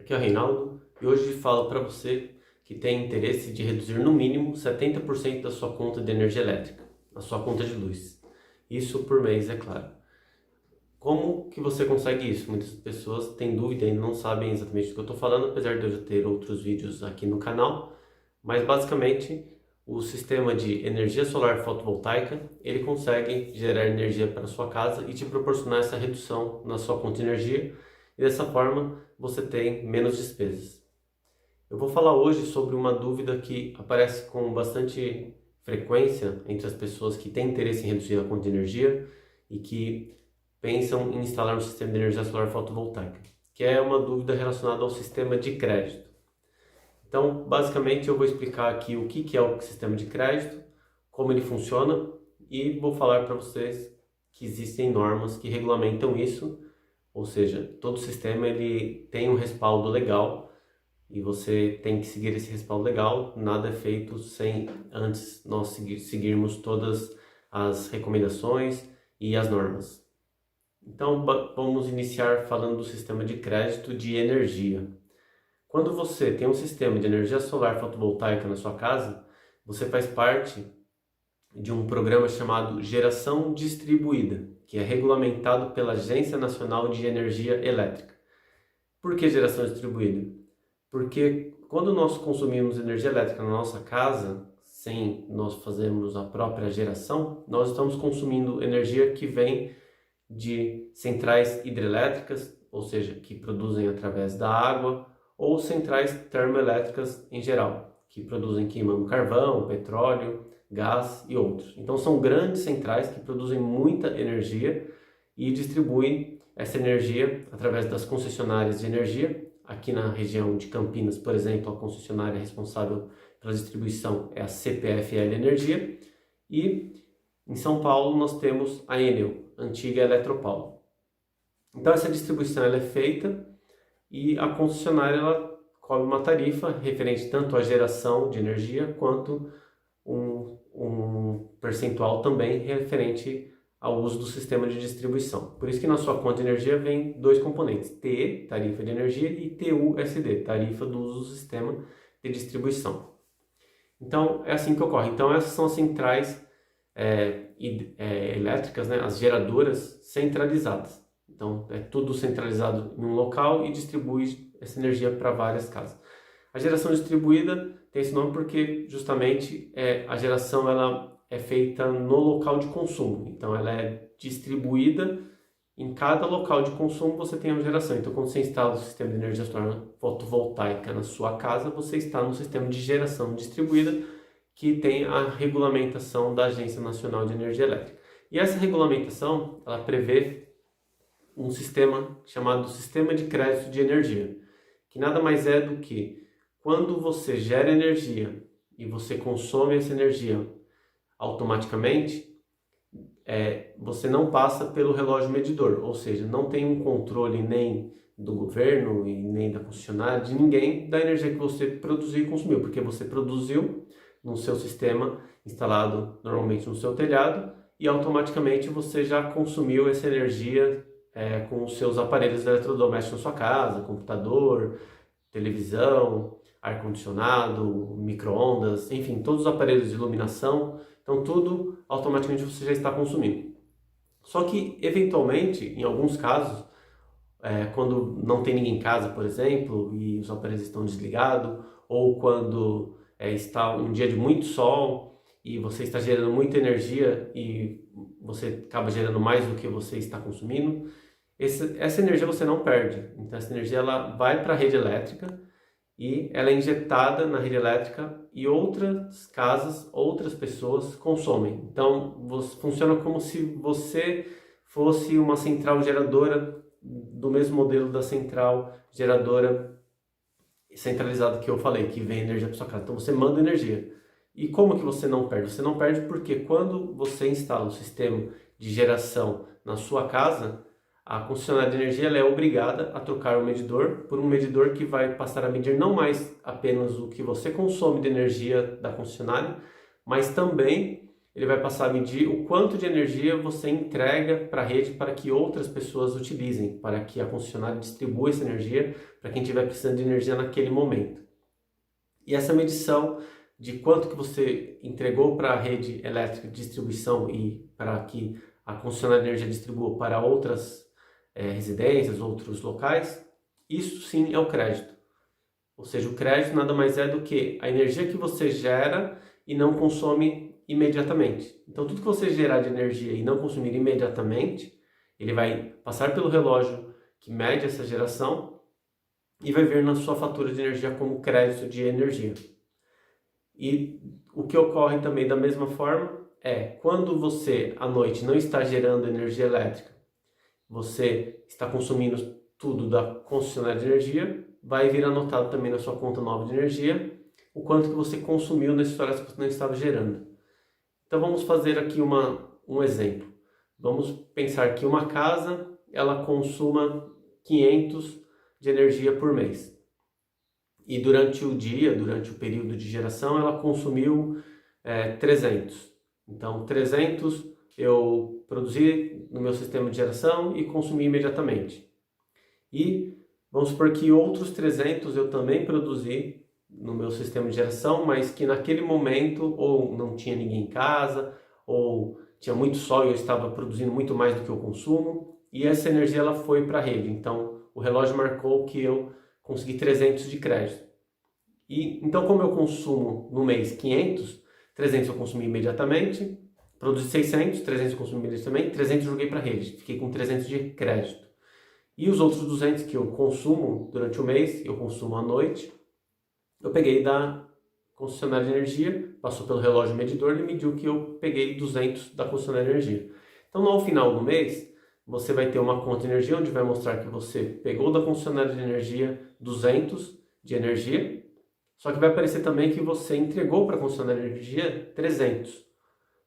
Aqui é o Reinaldo e hoje falo para você que tem interesse de reduzir no mínimo 70% da sua conta de energia elétrica, a sua conta de luz. Isso por mês, é claro. Como que você consegue isso? Muitas pessoas têm dúvida e ainda não sabem exatamente do que eu estou falando, apesar de eu já ter outros vídeos aqui no canal. Mas basicamente, o sistema de energia solar fotovoltaica, ele consegue gerar energia para a sua casa e te proporcionar essa redução na sua conta de energia. E dessa forma, você tem menos despesas. Eu vou falar hoje sobre uma dúvida que aparece com bastante frequência entre as pessoas que têm interesse em reduzir a conta de energia e que pensam em instalar um sistema de energia solar fotovoltaica, que é uma dúvida relacionada ao sistema de crédito. Então, basicamente, eu vou explicar aqui o que é o sistema de crédito, como ele funciona e vou falar para vocês que existem normas que regulamentam isso, ou seja, todo sistema ele tem um respaldo legal e você tem que seguir esse respaldo legal. Nada é feito sem antes nós seguirmos todas as recomendações e as normas. Então, vamos iniciar falando do sistema de crédito de energia. Quando você tem um sistema de energia solar fotovoltaica na sua casa, você faz parte de um programa chamado Geração Distribuída, que é regulamentado pela Agência Nacional de Energia Elétrica. Por que geração distribuída? Porque quando nós consumimos energia elétrica na nossa casa, sem nós fazermos a própria geração, nós estamos consumindo energia que vem de centrais hidrelétricas, ou seja, que produzem através da água, ou centrais termoelétricas em geral, que produzem queimando carvão, petróleo, gás e outros. Então são grandes centrais que produzem muita energia e distribuem essa energia através das concessionárias de energia. Aqui na região de Campinas, por exemplo, a concessionária responsável pela distribuição é a CPFL Energia, e em São Paulo nós temos a Enel, antiga Eletropaulo. Então essa distribuição ela é feita e a concessionária ela cobra uma tarifa referente tanto à geração de energia quanto um percentual também referente ao uso do sistema de distribuição. Por isso que na sua conta de energia vem dois componentes: TE, tarifa de energia, e TUSD, tarifa do uso do sistema de distribuição. Então é assim que ocorre. Então essas são as centrais elétricas, né, as geradoras centralizadas. Então é tudo centralizado em um local e distribui essa energia para várias casas. A geração distribuída tem esse nome porque justamente a geração ela é feita no local de consumo. Então ela é distribuída em cada local de consumo, você tem a geração. Então quando você instala o sistema de energia solar fotovoltaica na sua casa, você está no sistema de geração distribuída, que tem a regulamentação da Agência Nacional de Energia Elétrica. E essa regulamentação, ela prevê um sistema chamado Sistema de Crédito de Energia, que nada mais é do que quando você gera energia e você consome essa energia automaticamente, você não passa pelo relógio medidor, ou seja, não tem um controle nem do governo e nem da concessionária, de ninguém, da energia que você produziu e consumiu, porque você produziu no seu sistema instalado normalmente no seu telhado e automaticamente você já consumiu essa energia com os seus aparelhos eletrodomésticos na sua casa, computador, televisão, ar-condicionado, micro-ondas, enfim, todos os aparelhos de iluminação. Então tudo automaticamente você já está consumindo. Só que eventualmente, em alguns casos, quando não tem ninguém em casa, por exemplo, e os aparelhos estão desligados, ou quando está um dia de muito sol e você está gerando muita energia e você acaba gerando mais do que você está consumindo, essa energia você não perde. Então essa energia ela vai para a rede elétrica e ela é injetada na rede elétrica e outras casas, outras pessoas consomem. Então funciona como se você fosse uma central geradora do mesmo modelo da central geradora centralizada que eu falei, que vem energia para sua casa. Então você manda energia. E como que você não perde? Você não perde porque quando você instala um sistema de geração na sua casa, a concessionária de energia ela é obrigada a trocar o medidor por um medidor que vai passar a medir não mais apenas o que você consome de energia da concessionária, mas também ele vai passar a medir o quanto de energia você entrega para a rede para que outras pessoas utilizem, para que a concessionária distribua essa energia para quem estiver precisando de energia naquele momento. E essa medição de quanto que você entregou para a rede elétrica de distribuição e para que a concessionária de energia distribua para outras residências, outros locais, isso sim é o crédito. Ou seja, o crédito nada mais é do que a energia que você gera e não consome imediatamente. Então, tudo que você gerar de energia e não consumir imediatamente, ele vai passar pelo relógio que mede essa geração e vai vir na sua fatura de energia como crédito de energia. E o que ocorre também da mesma forma é, quando você à noite não está gerando energia elétrica, você está consumindo tudo da concessionária de energia, vai vir anotado também na sua conta nova de energia o quanto que você consumiu nesses horários que você não estava gerando. Então vamos fazer aqui um exemplo. Vamos pensar que uma casa ela consuma 500 de energia por mês. E durante o dia, durante o período de geração, ela consumiu 300. Então 300 eu produzi no meu sistema de geração e consumi imediatamente. E vamos supor que outros 300 eu também produzi no meu sistema de geração, mas que naquele momento ou não tinha ninguém em casa, ou tinha muito sol e eu estava produzindo muito mais do que eu consumo, e essa energia ela foi para a rede. Então o relógio marcou que eu consegui 300 de crédito. E então, como eu consumo no mês 500, 300 eu consumi imediatamente, produzi 600, 300 eu consumi imediatamente, 300 eu joguei para a rede, fiquei com 300 de crédito. E os outros 200 que eu consumo durante o mês, eu consumo à noite, eu peguei da concessionária de energia, passou pelo relógio medidor, ele mediu que eu peguei 200 da concessionária de energia. Então, ao final do mês, você vai ter uma conta de energia onde vai mostrar que você pegou da concessionária de energia 200 de energia, só que vai aparecer também que você entregou para a concessionária de energia 300.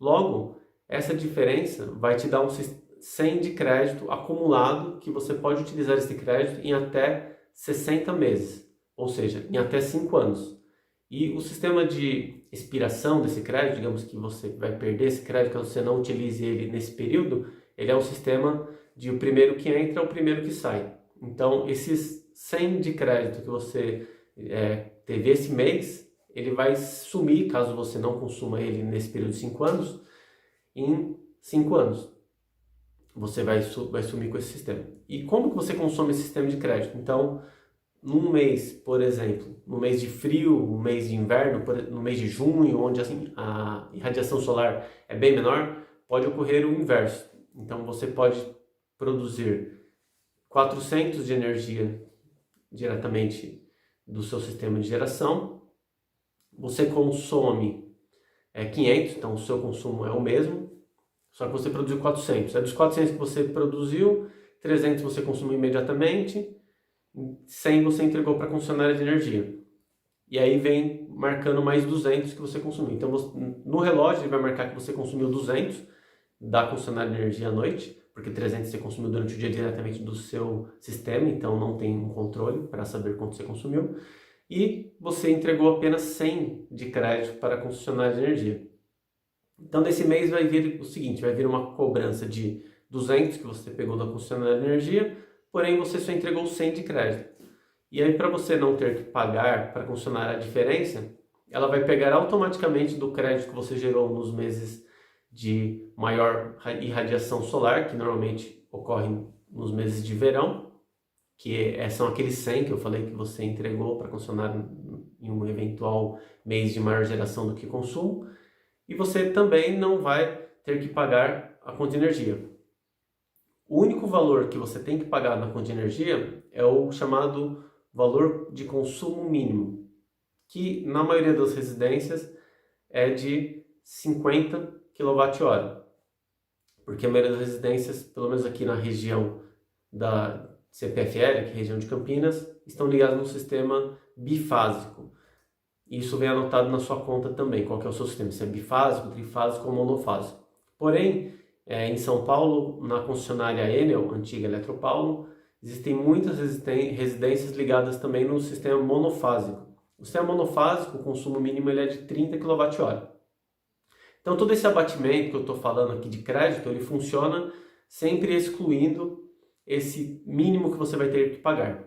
Logo, essa diferença vai te dar um 100 de crédito acumulado que você pode utilizar esse crédito em até 60 meses, ou seja, em até 5 anos. E o sistema de expiração desse crédito, digamos que você vai perder esse crédito caso você não utilize ele nesse período, ele é um sistema de o primeiro que entra é o primeiro que sai. Então, esses 100 de crédito que você teve esse mês, ele vai sumir, caso você não consuma ele nesse período de 5 anos, em 5 anos. Você vai sumir com esse sistema. E como que você consome esse sistema de crédito? Então, num mês, por exemplo, no mês de frio, no mês de inverno, no mês de junho, onde assim, a irradiação solar é bem menor, pode ocorrer o inverso. Então, você pode produzir 400 de energia diretamente do seu sistema de geração, você consome 500, então o seu consumo é o mesmo, só que você produziu 400. Dos 400 que você produziu, 300 você consumiu imediatamente, 100 você entregou para a concessionária de energia. E aí vem marcando mais 200 que você consumiu. Então no relógio ele vai marcar que você consumiu 200 da concessionária de energia à noite, porque 300 você consumiu durante o dia diretamente do seu sistema, então não tem um controle para saber quanto você consumiu. E você entregou apenas 100 de crédito para a concessionária de energia. Então, nesse mês vai vir o seguinte, vai vir uma cobrança de 200 que você pegou da concessionária de energia, porém você só entregou 100 de crédito. E aí, para você não ter que pagar para a concessionária a diferença, ela vai pegar automaticamente do crédito que você gerou nos meses de maior irradiação solar, que normalmente ocorrem nos meses de verão, que são aqueles 100 que eu falei que você entregou para a concessionária em um eventual mês de maior geração do que consumo, e você também não vai ter que pagar a conta de energia. O único valor que você tem que pagar na conta de energia é o chamado valor de consumo mínimo, que na maioria das residências é de 50 kWh, porque a maioria das residências, pelo menos aqui na região da CPFL, que é a região de Campinas, estão ligadas no sistema bifásico. Isso vem anotado na sua conta também, qual que é o seu sistema, se é bifásico, trifásico ou monofásico. Porém, em São Paulo, na concessionária Enel, antiga Eletropaulo, existem muitas residências ligadas também no sistema monofásico. O sistema monofásico, o consumo mínimo ele é de 30 kWh. Então todo esse abatimento que eu estou falando aqui de crédito, ele funciona sempre excluindo esse mínimo que você vai ter que pagar.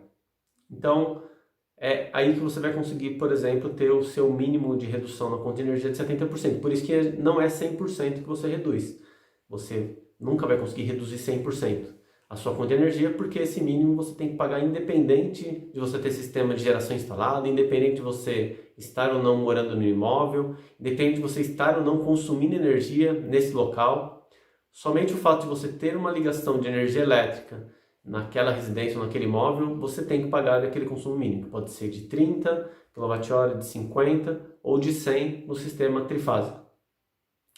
Então é aí que você vai conseguir, por exemplo, ter o seu mínimo de redução na conta de energia de 70%. Por isso que não é 100% que você reduz. Você nunca vai conseguir reduzir 100% a sua conta de energia, porque esse mínimo você tem que pagar independente de você ter sistema de geração instalado, independente de você estar ou não morando no imóvel, independente de você estar ou não consumindo energia nesse local. Somente o fato de você ter uma ligação de energia elétrica naquela residência ou naquele imóvel, você tem que pagar aquele consumo mínimo. Pode ser de 30 kWh, de 50 ou de 100 no sistema trifásico.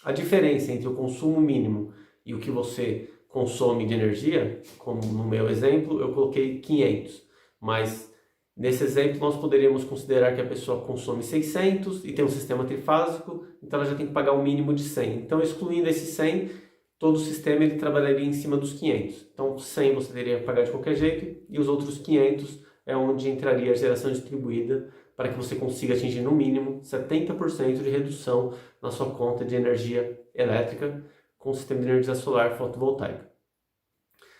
A diferença entre o consumo mínimo e o que você consome de energia, como no meu exemplo, eu coloquei 500, mas nesse exemplo nós poderíamos considerar que a pessoa consome 600 e tem um sistema trifásico, então ela já tem que pagar o mínimo de 100. Então, excluindo esse 100, todo o sistema ele trabalharia em cima dos 500. Então, 100 você teria que pagar de qualquer jeito e os outros 500 é onde entraria a geração distribuída para que você consiga atingir no mínimo 70% de redução na sua conta de energia elétrica com o sistema de energia solar fotovoltaica.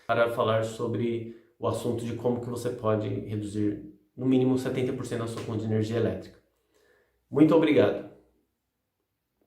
Para falar sobre o assunto de como que você pode reduzir no mínimo 70% na sua conta de energia elétrica. Muito obrigado!